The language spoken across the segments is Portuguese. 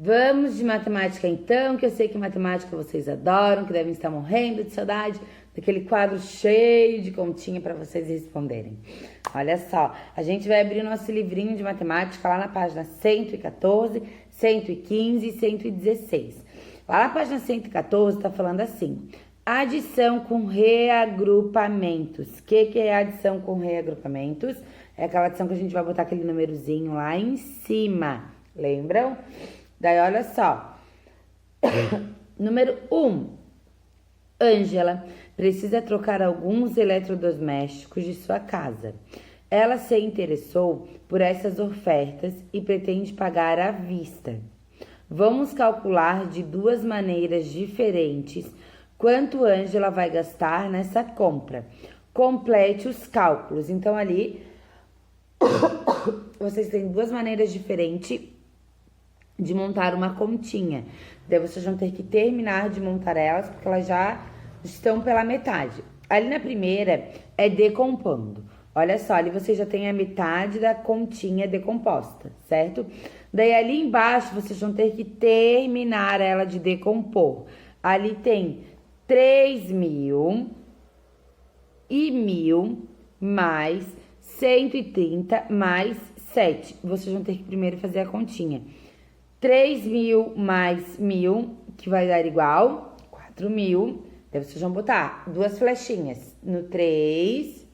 Vamos de matemática então, que eu sei que matemática vocês adoram, que devem estar morrendo de saudade daquele quadro cheio de continha para vocês responderem. Olha só, a gente vai abrir o nosso livrinho de matemática lá na página 114, 115 e 116. Lá na página 114 tá falando assim: adição com reagrupamentos. O que é adição com reagrupamentos? É aquela adição que a gente vai botar aquele númerozinho lá em cima, lembram? Daí, olha só. Número 1. Ângela precisa trocar alguns eletrodomésticos de sua casa. Ela se interessou por essas ofertas e pretende pagar à vista. Vamos calcular de duas maneiras diferentes quanto Ângela vai gastar nessa compra. Complete os cálculos. Então, ali, vocês têm duas maneiras diferentes de montar uma continha. Daí vocês vão ter que terminar de montar elas, porque elas já estão pela metade. Ali na primeira é decompondo. Olha só, ali você já tem a metade da continha decomposta, certo? Daí ali embaixo vocês vão ter que terminar ela de decompor. Ali tem 3.000 e 1.000 mais 130 mais 7. Vocês vão ter que primeiro fazer a continha. 3.000 mais 1.000, que vai dar igual 4.000. Daí vocês vão botar duas flechinhas no 3,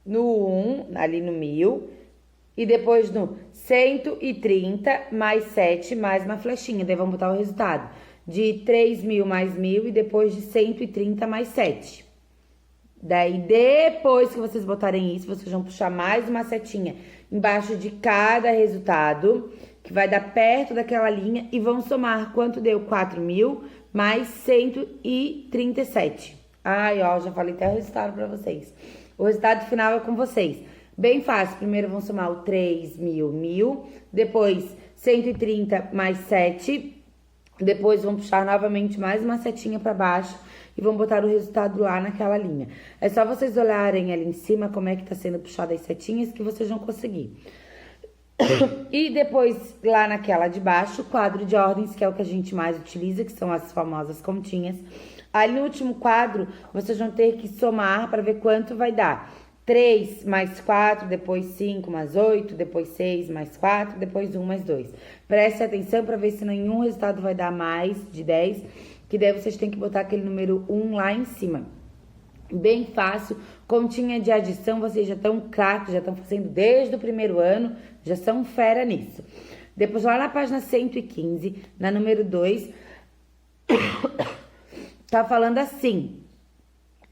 no 1, ali no 1.000, e depois no 130 mais 7 mais uma flechinha. Daí vão botar o resultado de 3.000 mais 1.000 e depois de 130 mais 7. Daí, depois que vocês botarem isso, vocês vão puxar mais uma setinha embaixo de cada resultado, que vai dar perto daquela linha, e vão somar quanto deu 4.000 mais 137. Ai, ó, já falei até o resultado pra vocês. O resultado final é com vocês. Bem fácil. Primeiro vão somar o 3.000, 1.000, depois 130 mais 7, depois vão puxar novamente mais uma setinha pra baixo e vão botar o resultado lá naquela linha. É só vocês olharem ali em cima como é que tá sendo puxado as setinhas que vocês vão conseguir. E depois, lá naquela de baixo, o quadro de ordens, que é o que a gente mais utiliza, que são as famosas continhas. Ali no último quadro, vocês vão ter que somar para ver quanto vai dar. 3 mais 4, depois 5 mais 8, depois 6 mais 4, depois 1 mais 2. Preste atenção para ver se nenhum resultado vai dar mais de 10, que daí vocês têm que botar aquele número 1 lá em cima. Bem fácil, continha de adição, vocês já estão craques, já estão fazendo desde o primeiro ano, já são fera nisso. Depois lá na página 115, na número 2, tá falando assim: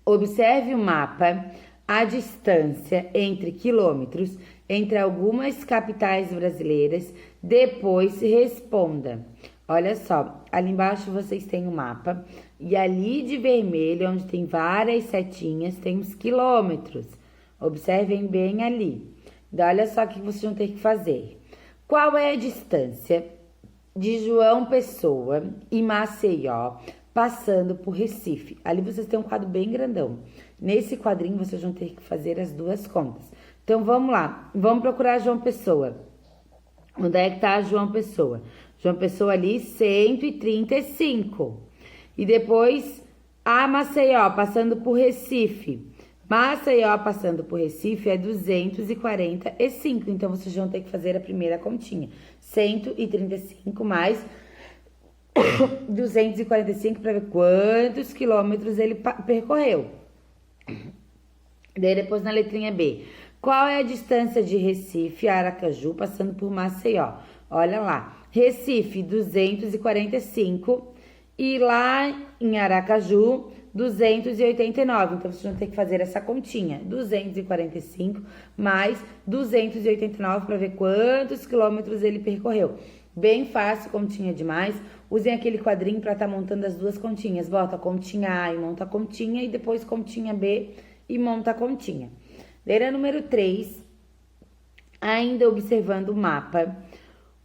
observe o mapa, a distância entre quilômetros entre algumas capitais brasileiras, depois responda. Olha só, ali embaixo vocês têm o mapa, e ali de vermelho, onde tem várias setinhas, tem os quilômetros. Observem bem ali. Então, olha só o que vocês vão ter que fazer. Qual é a distância de João Pessoa e Maceió, passando por Recife? Ali vocês têm um quadro bem grandão. Nesse quadrinho, vocês vão ter que fazer as duas contas. Então, vamos lá. Vamos procurar João Pessoa. Onde é que tá João Pessoa? João Pessoa ali, 135. E depois, a Maceió, passando por Recife. Maceió, passando por Recife, é 245. Então, vocês vão ter que fazer a primeira continha. 135 mais 245 para ver quantos quilômetros ele percorreu. Daí, depois, na letrinha B. Qual é a distância de Recife a Aracaju, passando por Maceió? Olha lá. Recife, 245. E lá em Aracaju, 289. Então, vocês vão ter que fazer essa continha. 245 mais 289 para ver quantos quilômetros ele percorreu. Bem fácil, continha demais. Usem aquele quadrinho para estar montando as duas continhas. Bota a continha A e monta a continha, e depois continha B e monta a continha. Letra número 3, ainda observando o mapa.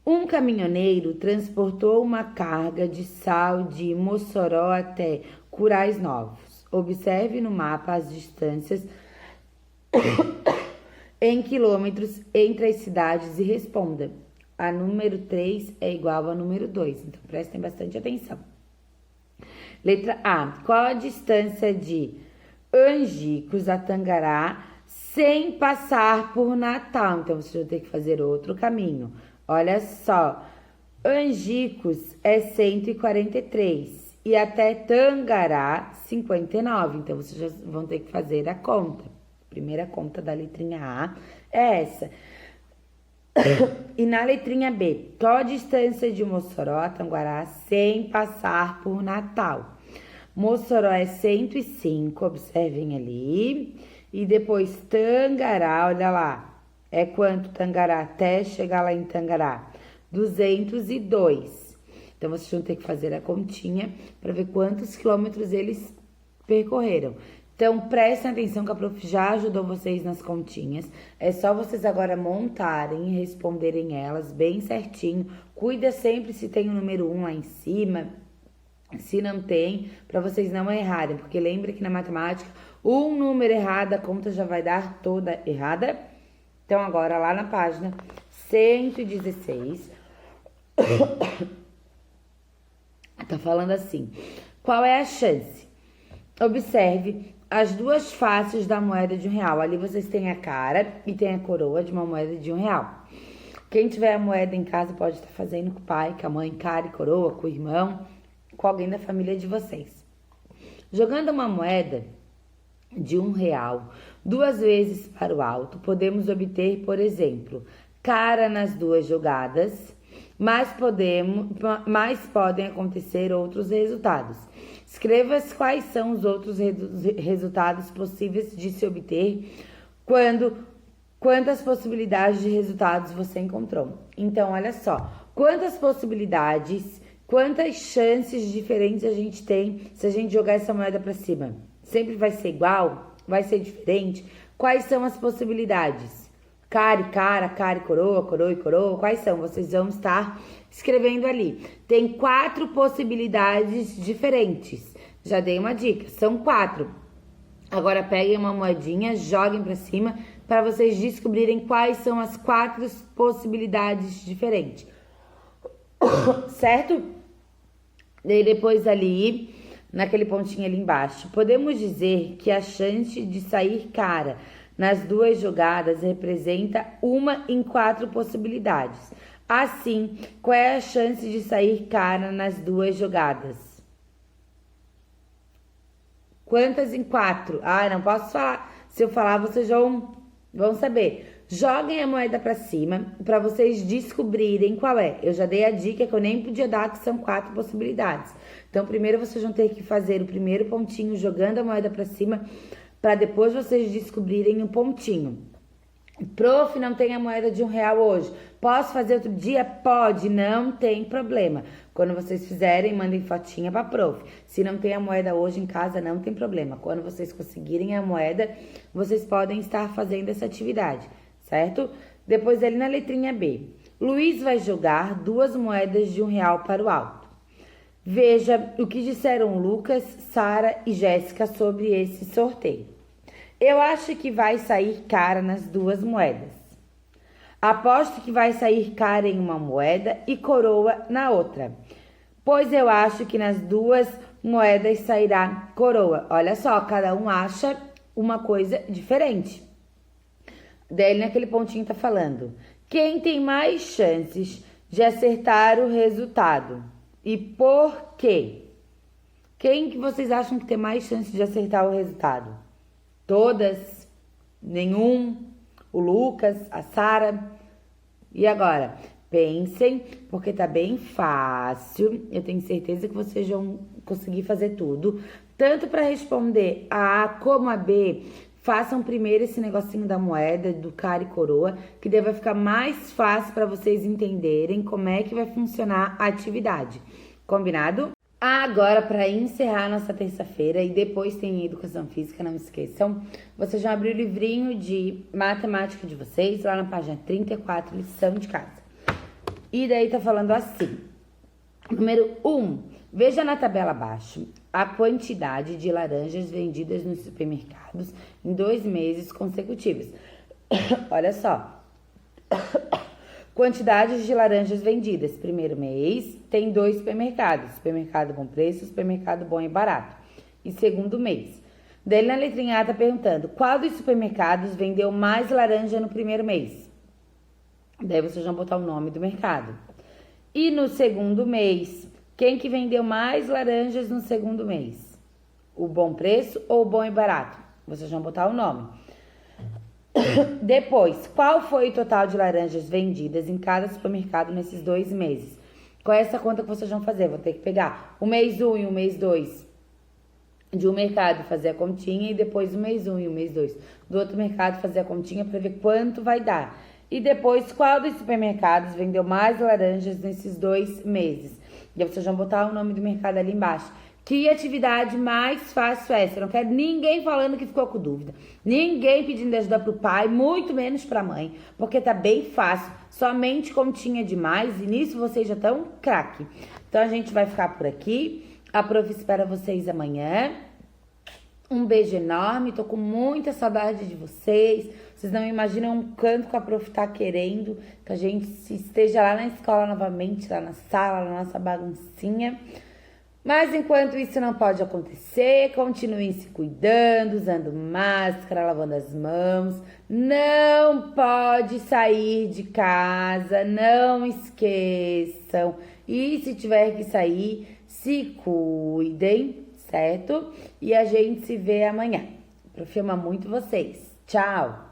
Um caminhoneiro transportou uma carga de sal de Mossoró até Curais Novos. Observe no mapa as distâncias em quilômetros entre as cidades e responda. a número 3 é igual a número 2. Então, prestem bastante atenção. Letra A. Qual a distância de Angicos a Tangará sem passar por Natal? Então, vocês vão ter que fazer outro caminho. Olha só. Angicos é 143 e até Tangará 59. Então, vocês já vão ter que fazer a conta. A primeira conta da letrinha A é essa. E na letrinha B, qual a distância de Mossoró a Tangará sem passar por Natal? Mossoró é 105, observem ali. E depois Tangará, olha lá, é quanto Tangará até chegar lá em Tangará? 202. Então, vocês vão ter que fazer a continha para ver quantos quilômetros eles percorreram. Então, prestem atenção que a prof já ajudou vocês nas continhas. É só vocês agora montarem e responderem elas bem certinho. Cuida sempre se tem o número 1 lá em cima, se não tem, para vocês não errarem. Porque lembra que na matemática, um número errado, a conta já vai dar toda errada. Então, agora lá na página 116... tá falando assim, qual é a chance? Observe as duas faces da moeda de R$1. Ali vocês têm a cara e tem a coroa de uma moeda de R$1. Quem tiver a moeda em casa pode estar fazendo com o pai, com a mãe, cara e coroa, com o irmão, com alguém da família de vocês. Jogando uma moeda de R$1 duas vezes para o alto, podemos obter, por exemplo, cara nas duas jogadas, mas podem acontecer outros resultados. Escreva quais são os outros resultados possíveis de se obter quantas possibilidades de resultados você encontrou. Então, olha só, quantas possibilidades, quantas chances diferentes a gente tem se a gente jogar essa moeda para cima? Sempre vai ser igual? Vai ser diferente? Quais são as possibilidades? Cara e cara, cara e coroa, coroa e coroa, quais são? Vocês vão estar escrevendo ali. Tem 4 possibilidades diferentes. Já dei uma dica, são 4. Agora peguem uma moedinha, joguem pra cima para vocês descobrirem quais são as 4 possibilidades diferentes. Certo? E depois ali, naquele pontinho ali embaixo, podemos dizer que a chance de sair cara nas duas jogadas representa 1 em 4 possibilidades. Assim, qual é a chance de sair cara nas duas jogadas? Quantas em 4? Ah, não posso falar. Se eu falar, vocês vão saber. Joguem a moeda para cima para vocês descobrirem qual é. Eu já dei a dica que eu nem podia dar, que são 4 possibilidades. Então, primeiro vocês vão ter que fazer o primeiro pontinho jogando a moeda para cima, para depois vocês descobrirem um pontinho. Prof, não tem a moeda de R$1 hoje. Posso fazer outro dia? Pode, não tem problema. Quando vocês fizerem, mandem fotinha para prof. Se não tem a moeda hoje em casa, não tem problema. Quando vocês conseguirem a moeda, vocês podem estar fazendo essa atividade, certo? Depois ali na letrinha B. Luiz vai jogar 2 moedas de R$1 para o alto. Veja o que disseram Lucas, Sara e Jéssica sobre esse sorteio. Eu acho que vai sair cara nas 2 moedas. Aposto que vai sair cara em uma moeda e coroa na outra. Pois eu acho que nas 2 moedas sairá coroa. Olha só, cada um acha uma coisa diferente. Daí naquele pontinho tá falando. Quem tem mais chances de acertar o resultado? E por quê? Quem que vocês acham que tem mais chance de acertar o resultado? Todas? Nenhum? O Lucas? A Sara? E agora? Pensem, porque tá bem fácil. Eu tenho certeza que vocês vão conseguir fazer tudo. Tanto para responder a A como a B, façam primeiro esse negocinho da moeda, do cara e coroa, que daí vai ficar mais fácil para vocês entenderem como é que vai funcionar a atividade. Combinado? Agora, para encerrar nossa terça-feira, e depois tem Educação Física, não esqueçam, vocês vão abrir o livrinho de matemática de vocês, lá na página 34, lição de casa. E daí tá falando assim, número 1, veja na tabela abaixo a quantidade de laranjas vendidas nos supermercados em 2 meses consecutivos. Olha só, Quantidades de laranjas vendidas. Primeiro mês, tem 2 supermercados. Supermercado Bom Preço, Supermercado Bom e Barato. E segundo mês. Daí na letrinha A tá perguntando, qual dos supermercados vendeu mais laranja no primeiro mês? Daí vocês vão botar o nome do mercado. E no segundo mês, quem que vendeu mais laranjas no segundo mês? O Bom Preço ou o Bom e Barato? Vocês vão botar o nome. Depois, qual foi o total de laranjas vendidas em cada supermercado nesses 2 meses? Qual é essa conta que vocês vão fazer? Vou ter que pegar o mês 1 e o mês 2 de um mercado, fazer a continha, e depois o mês 1 e o mês 2 do outro mercado, fazer a continha para ver quanto vai dar. E depois, qual dos supermercados vendeu mais laranjas nesses 2 meses? E aí vocês vão botar o nome do mercado ali embaixo. Que atividade mais fácil é essa? Eu não quero ninguém falando que ficou com dúvida. Ninguém pedindo ajuda pro pai, muito menos pra mãe. Porque tá bem fácil. Somente continha demais e nisso vocês já estão craque. Então a gente vai ficar por aqui. A prof espera vocês amanhã. Um beijo enorme. Tô com muita saudade de vocês. Vocês não imaginam o quanto que a prof tá querendo que a gente esteja lá na escola novamente, lá na sala, na nossa baguncinha. Mas enquanto isso não pode acontecer, continuem se cuidando, usando máscara, lavando as mãos. Não pode sair de casa, não esqueçam. E se tiver que sair, se cuidem, certo? E a gente se vê amanhã. Prof ama muito vocês. Tchau!